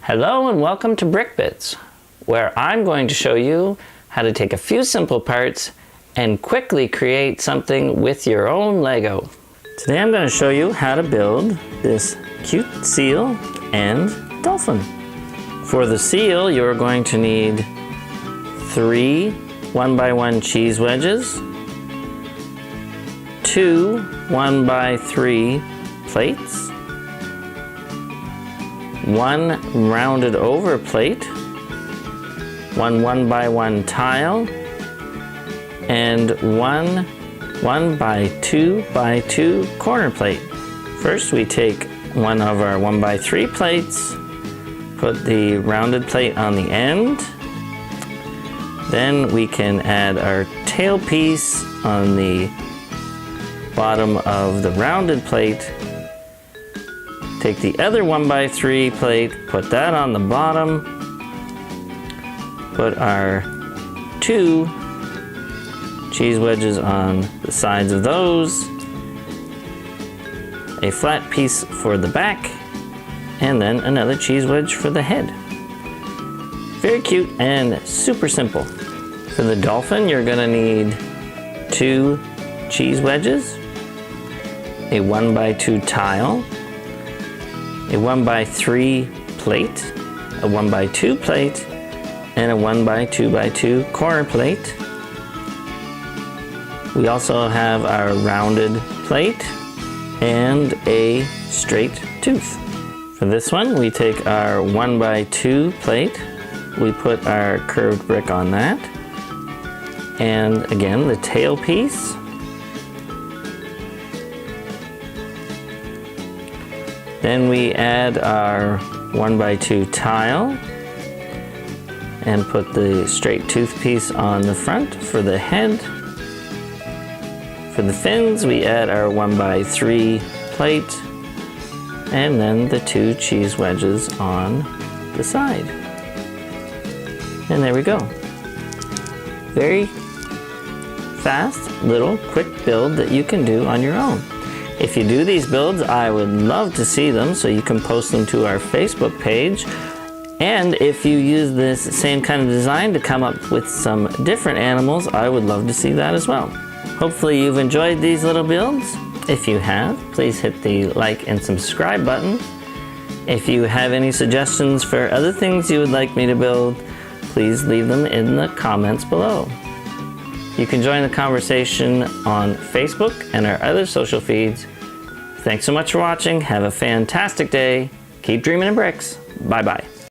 Hello and welcome to Brick Bits, where I'm going to show you how to take a few simple parts and quickly create something with your own Lego. Today I'm going to show you how to build this cute seal and dolphin. For the seal, you're going to need 3 1x1 cheese wedges, 2 1x3 plates, 1 rounded over plate, 1 1x1 tile, and 1 1x2x2 corner plate. First we take one of our 1x3 plates, put the rounded plate on the end. Then we can add our tail piece on the bottom of the rounded plate. Take the other 1x3 plate, put that on the bottom, put our 2 cheese wedges on the sides of those, a flat piece for the back, and then another cheese wedge for the head. Very cute and super simple. For the dolphin, you're gonna need 2 cheese wedges, a 1x2 tile, a 1x3 plate, a 1x2 plate, and a 1x2x2 corner plate. We also have our rounded plate and a straight tooth. For this one, we take our 1x2 plate, we put our curved brick on that, and again the tail piece. Then we add our 1x2 tile and put the straight tooth piece on the front for the head. For the fins, we add our 1x3 plate and then the 2 cheese wedges on the side. And there we go. Very fast, little, quick build that you can do on your own. If you do these builds, I would love to see them, so you can post them to our Facebook page. And if you use this same kind of design to come up with some different animals, I would love to see that as well. Hopefully you've enjoyed these little builds. If you have, please hit the like and subscribe button. If you have any suggestions for other things you would like me to build, please leave them in the comments below. You can join the conversation on Facebook and our other social feeds. Thanks so much for watching. Have a fantastic day. Keep dreaming in bricks. Bye-bye.